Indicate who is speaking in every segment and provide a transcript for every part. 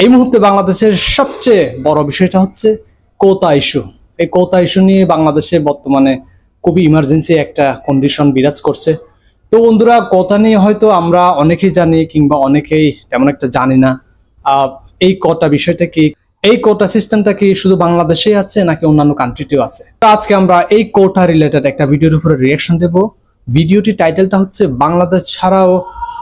Speaker 1: এই মুহূর্তে বাংলাদেশের সবচেয়ে বড় বিষয়টা হচ্ছে কোটা ইস্যু। এই কোটা ইস্যু নিয়ে বাংলাদেশে বর্তমানে খুবই ইমার্জেন্সি একটা কন্ডিশন বিরাজ করছে। তো বন্ধুরা, কোটা নিয়ে হয়তো আমরা অনেকেই জানি কিংবা অনেকেই তেমন একটা জানি না। এই কোটা বিষয়টা কি, এই কোটা সিস্টেমটা কি শুধু বাংলাদেশেই আছে নাকি অন্যান্য কান্ট্রিতেও আছে? তো আজকে আমরা এই কোটা রিলেটেড একটা ভিডিওর উপরে রিয়াকশন দেব। ভিডিওটি টাইটেলটা হচ্ছে বাংলাদেশ ছাড়াও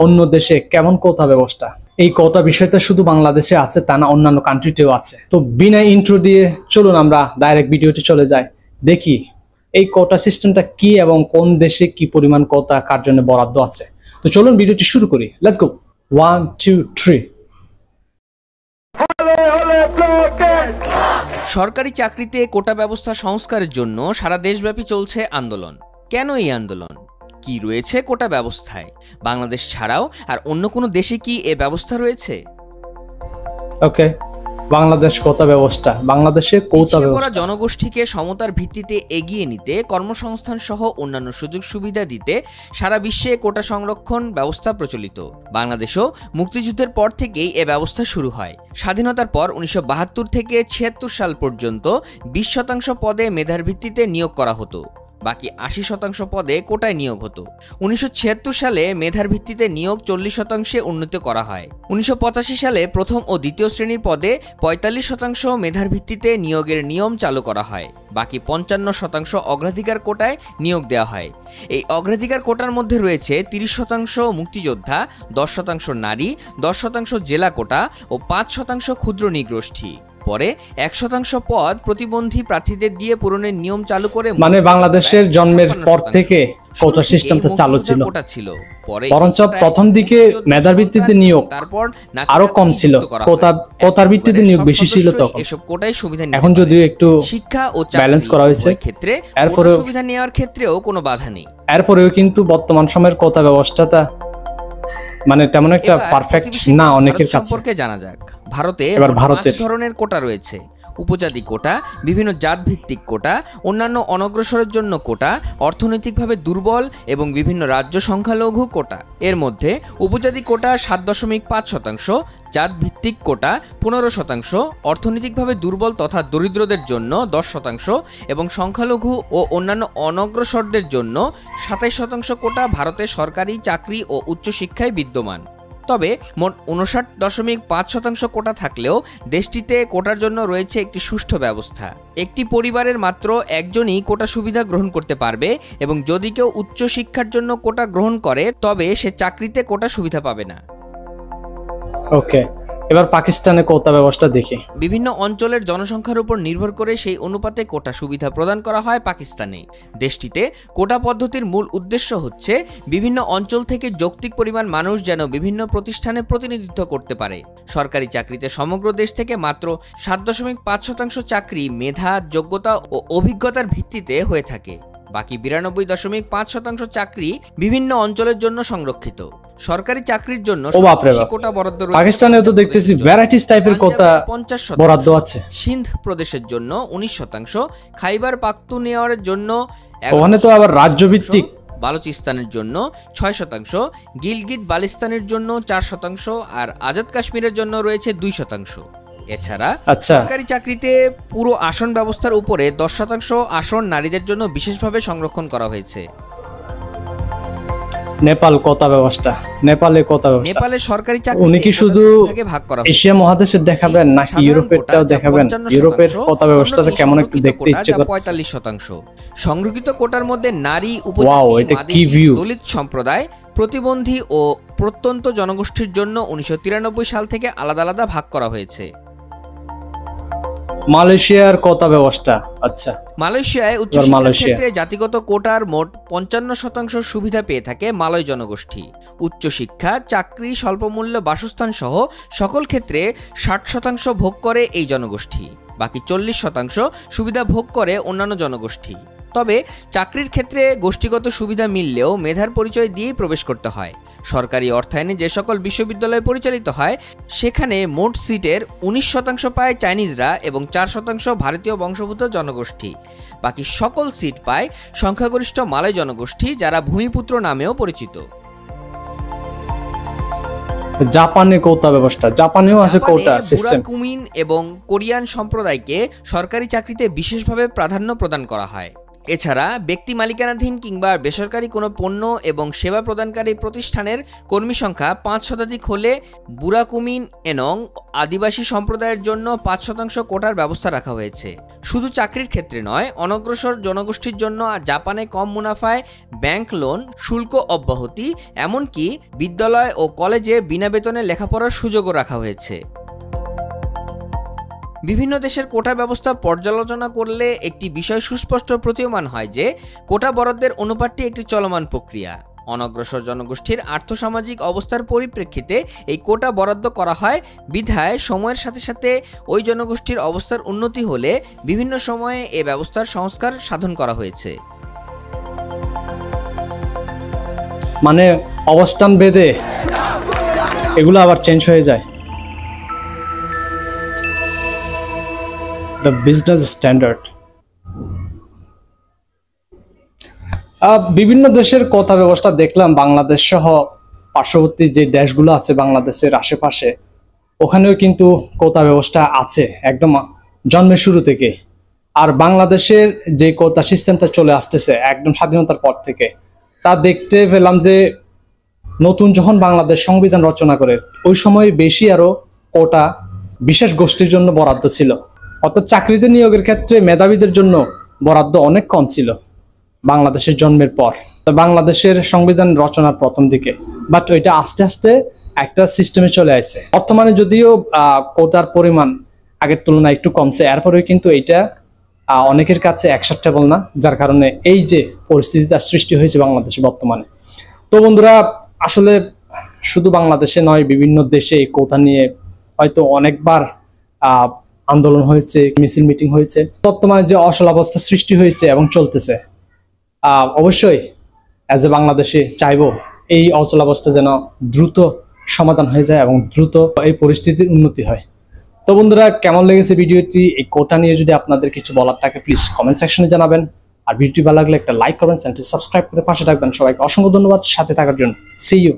Speaker 1: অন্য দেশে কেমন কোটা ব্যবস্থা। এই কোটা বিষয়টা শুধু বাংলাদেশে আছে তা না, অন্যান্য কান্ট্রিতেও আছে। তো বিনা ইন্ট্রো দিয়ে চলুন আমরা ডাইরেক্ট ভিডিওটি চলে যাই, দেখি এই কোটা সিস্টেমটা কি এবং কোন দেশে কি পরিমাণ কোটা কার জন্য বরাদ্দ আছে। তো চলুন ভিডিওটি শুরু করি। Let's go, 1 2 3।
Speaker 2: সরকারি চাকরিতে কোটা ব্যবস্থা সংস্কারের জন্য সারা দেশব্যাপী চলছে আন্দোলন। কেন এই আন্দোলন? কি রয়েছে কোটা ব্যবস্থায়? বাংলাদেশ ছাড়াও আর অন্য কোনো দেশে কি এ ব্যবস্থা রয়েছে?
Speaker 1: ওকে, বাংলাদেশ কোটা ব্যবস্থা, বাংলাদেশে কোটা ব্যবস্থা
Speaker 2: জনগোষ্ঠীকে সমতার ভিত্তিতে এগিয়ে নিতে, কর্মসংস্থান সহ অন্যান্য সুযোগ সুবিধা দিতে সারা বিশ্বে কোটা সংরক্ষণ ব্যবস্থা প্রচলিত। বাংলাদেশও মুক্তিযুদ্ধের পর থেকেই এ ব্যবস্থা শুরু হয়। স্বাধীনতার পর 1972 থেকে 76 সাল পর্যন্ত 20% পদে মেধার ভিত্তিতে নিয়োগ করা হতো, বাকি 80% পদে কোটায় নিয়োগ হতো। 1976 সালে মেধার ভিত্তিতে নিয়োগ 40% উন্নীত করা হয়। 1985 সালে প্রথম ও দ্বিতীয় শ্রেণীর পদে 45% মেধার ভিত্তিতে নিয়োগের নিয়ম চালু করা হয়, বাকি 55% অগ্রাধিকার কোটায় নিয়োগ দেওয়া হয়। এই অগ্রাধিকার কোটার মধ্যে রয়েছে 30% মুক্তিযোদ্ধা, 10% নারী, 10% জেলা কোটা ও 5% ক্ষুদ্র নৃগোষ্ঠী। পরে 1% পদ প্রতিবন্ধী প্রার্থীদের দিয়ে পূরণের নিয়ম চালু করে,
Speaker 1: মানে বাংলাদেশের জন্মের পর থেকে কোটা সিস্টেমটা চালু ছিল। বরঞ্চ প্রথম দিকে মেধার ভিত্তিতে নিয়োগ তারপর আরো কম ছিল, কোটার ভিত্তিতে নিয়োগ বেশি ছিল তখন।
Speaker 2: এসব কোটায় সুবিধা
Speaker 1: এখন যদিও একটু
Speaker 2: শিক্ষা ও
Speaker 1: ব্যালেন্স করা হয়েছে,
Speaker 2: ক্ষেত্রে
Speaker 1: এরপরে
Speaker 2: সুবিধা নেওয়ার ক্ষেত্রেও কোনো বাধা নেই।
Speaker 1: এরপরেও কিন্তু বর্তমান সময়ের কোটা ব্যবস্থাটা মানে তেমন একটা পারফেক্ট না অনেকের কাছে।
Speaker 2: সম্পর্কে জানা যাক। ভারতে
Speaker 1: এবার ভারতের
Speaker 2: 5 ধরনের কোটা রয়েছে: উপজাতি কোটা, বিভিন্ন জাতভিত্তিক কোটা, অন্যান্য অনগ্রসরের জন্য কোটা, অর্থনৈতিকভাবে দুর্বল এবং বিভিন্ন রাজ্য সংখ্যালঘু কোটা। এর মধ্যে উপজাতি কোটা 7.5%, জাতভিত্তিক কোটা 15%, অর্থনৈতিকভাবে দুর্বল তথা দরিদ্রদের জন্য 10% এবং সংখ্যালঘু ও অন্যান্য অনগ্রসরদের জন্য 27% কোটা ভারতে সরকারি চাকরি ও উচ্চশিক্ষায় বিদ্যমান। তবে মোট 59.5% কোটা থাকলেও দেশটিতে কোটার জন্য রয়েছে একটি সুষ্ঠু ব্যবস্থা। একটি পরিবারের মাত্র একজনই কোটা সুবিধা গ্রহণ করতে পারবে এবং যদি কেউ উচ্চশিক্ষার জন্য কোটা গ্রহণ করে তবে সে চাকরিতে কোটা সুবিধা পাবে না।
Speaker 1: ওকে, এবার পাকিস্তানের কোটা ব্যবস্থা দেখি।
Speaker 2: বিভিন্ন অঞ্চলের জনসংখ্যার উপর নির্ভর করে সেই অনুপাতে কোটা সুবিধা প্রদান করা হয় পাকিস্তানে। দেশটিতে কোটা পদ্ধতির মূল উদ্দেশ্য হচ্ছে বিভিন্ন অঞ্চল থেকে যৌক্তিক পরিমাণ মানুষ যেন বিভিন্ন প্রতিষ্ঠানে প্রতিনিধিত্ব করতে পারে। সরকারি চাকরিতে সমগ্র দেশ থেকে মাত্র 7.5% চাকরি মেধা, যোগ্যতা ও অভিজ্ঞতার ভিত্তিতে হয়ে থাকে। বাকি 92.5% চাকরি বিভিন্ন অঞ্চলের জন্য সংরক্ষিত। সরকারি চাকরির জন্য কোটা বরাদ্দ রয়েছে।
Speaker 1: পাকিস্তানেও তো দেখতেছি ভ্যারাইটিস টাইপের কোটা বরাদ্দ আছে।
Speaker 2: সিন্ধ প্রদেশের জন্য 19%, খাইবার পাখতুনখোয়ার জন্য,
Speaker 1: ওখানে তো আবার রাজ্যভিত্তিক,
Speaker 2: বালুচিস্তানের জন্য 6%, গিলগিট বালিস্তানের জন্য 4% আর আজাদ কাশ্মীরের জন্য রয়েছে 2%। এছাড়া সরকারি চাকরিতে পুরো আসন ব্যবস্থার উপরে 10% আসন নারীদের জন্য বিশেষভাবে সংরক্ষণ করা হয়েছে।
Speaker 1: নেপাল কোটা ব্যবস্থা,
Speaker 2: নেপালের সরকারি চাকরি
Speaker 1: উনি কি শুধু
Speaker 2: ভাগ করা
Speaker 1: এশিয়া মহাদেশের দেখাবেন নাকি ইউরোপেরটাও দেখাবেন? ইউরোপের কোটা ব্যবস্থাটা কেমন একটু দেখতে ইচ্ছে করছে।
Speaker 2: 45% সংরক্ষিত কোটার মধ্যে নারী, উপজাতি, দলিত সম্প্রদায়, প্রতিবন্ধী ও প্রত্যন্ত জনগোষ্ঠীর জন্য 1993 সাল থেকে আলাদা আলাদা ভাগ করা হয়েছে।
Speaker 1: মালয়েশিয়ার কোটা ব্যবস্থা, আচ্ছা,
Speaker 2: মালয়েশিয়ায় উচ্চশিক্ষার ক্ষেত্রে জাতিগত কোটার মোট 55% সুবিধা পেয়ে থাকে মালয় জনগোষ্ঠী। উচ্চশিক্ষা, চাকরি, স্বল্পমূল্য বাসস্থান সহ সকল ক্ষেত্রে 60% ভোগ করে এই জনগোষ্ঠী, বাকি 40% সুবিধা ভোগ করে অন্যান্য জনগোষ্ঠী। তবে চাকরির ক্ষেত্রে গোষ্ঠীগত সুবিধা মিললেও মেধার পরিচয় দিয়েই প্রবেশ করতে হয়। সরকারি অর্থায়নে যে সকল বিশ্ববিদ্যালয় পরিচালিত হয় সেখানে মোট সিটের 19% পায় চাইনিজরা এবং 4% ভারতীয় বংশোদ্ভূত জনগোষ্ঠী। বাকি সকল সিট পায় সংখ্যাগরিষ্ঠ মালয় জনগোষ্ঠী, যারা ভূমিপুত্র নামেও পরিচিত।
Speaker 1: জাপানে কোটা ব্যবস্থা, জাপানেও আছে কোটা
Speaker 2: জাপানে
Speaker 1: সিস্টেম।
Speaker 2: বুরা কুমিন এবং কোরিয়ান সম্প্রদায়কে সরকারি চাকরিতে বিশেষভাবে প্রাধান্য প্রদান করা হয়। এছাড়া ব্যক্তি মালিকানাধীন কিংবা বেসরকারি কোনো পণ্য এবং সেবা প্রদানকারী প্রতিষ্ঠানের কর্মী সংখ্যা 5% হলে বুরা কুমিন এবং আদিবাসী সম্প্রদায়ের জন্য 5% কোটার ব্যবস্থা রাখা হয়েছে। শুধু চাকরির ক্ষেত্রে নয়, অনগ্রসর জনগোষ্ঠীর জন্য জাপানে কম মুনাফায় ব্যাংক লোন, শুল্ক অব্যাহতি, এমনকি বিদ্যালয় ও কলেজে বিনা বেতনে লেখাপড়ার সুযোগও রাখা হয়েছে। বিভিন্ন দেশের কোটা ব্যবস্থা পর্যালোচনা করলে একটি বিষয় সুস্পষ্ট প্রতীয়মান হয় যে কোটা বরাদ্দের অনুপাতটি একটি চলমান প্রক্রিয়া। অনগ্রসর জনগোষ্ঠীর আর্থসামাজিক অবস্থার পরিপ্রেক্ষিতে এই কোটা বরাদ্দ করা হয় বিধায় সময়ের সাথে সাথে ওই জনগোষ্ঠীর অবস্থার উন্নতি হলে বিভিন্ন সময়ে এ ব্যবস্থার সংস্কার সাধন করা হয়েছে।
Speaker 1: মানে অবস্থান ভেদে এগুলো আবার চেঞ্জ হয়ে যায়। The business standard. বিভিন্ন দেশের কোটা ব্যবস্থা দেখলাম, বাংলাদেশ সহ পার্শ্ববর্তী যে দেশগুলো আছে বাংলাদেশের আশেপাশে, ওখানেও কিন্তু কোটা ব্যবস্থা আছে একদম জন্মের শুরু থেকে। আর বাংলাদেশের যে কোটা সিস্টেমটা চলে আসতেছে একদম স্বাধীনতার পর থেকে, তা দেখতে পেলাম যে নতুন যখন বাংলাদেশ সংবিধান রচনা করে ওই সময় বেশি আরো কোটা বিশেষ গোষ্ঠীর জন্য বরাদ্দ ছিল। অর্থাৎ চাকরিতে নিয়োগের ক্ষেত্রে মেধাবীদের জন্য বরাদ্দ অনেক কম ছিল বাংলাদেশের জন্মের পর, বাংলাদেশের সংবিধান রচনার প্রথম দিকে। বাট ওইটা আস্তে আস্তে একটা সিস্টেমে চলে আসছে। বর্তমানে যদিও কোটার পরিমাণ আগের তুলনায় একটু কমছে, এরপরেও কিন্তু এইটা অনেকের কাছে অ্যাকসেপ্টেবল না, যার কারণে এই যে পরিস্থিতিটা সৃষ্টি হয়েছে বাংলাদেশে বর্তমানে। তো বন্ধুরা, আসলে শুধু বাংলাদেশে নয়, বিভিন্ন দেশে এই কোটা নিয়ে হয়তো অনেকবার আন্দোলন হয়েছে, মিছিল মিটিং হয়েছে। বর্তমানে যে অচলাবস্থা সৃষ্টি হয়েছে এবং চলতেছে, অবশ্যই অ্যাজ এ বাংলাদেশে চাইবো এই অচলাবস্থা যেন দ্রুত সমাধান হয়ে যায় এবং দ্রুত এই পরিস্থিতির উন্নতি হয়। তো বন্ধুরা, কেমন লেগেছে ভিডিওটি? এই কোটা নিয়ে যদি আপনাদের কিছু বলার থাকে প্লিজ কমেন্ট সেকশনে জানাবেন। আর ভিডিওটি ভালো লাগলে একটা লাইক করবেন, চ্যানেলটি সাবস্ক্রাইব করে পাশে থাকবেন। সবাইকে অসংখ্য ধন্যবাদ সাথে থাকার জন্য। See you.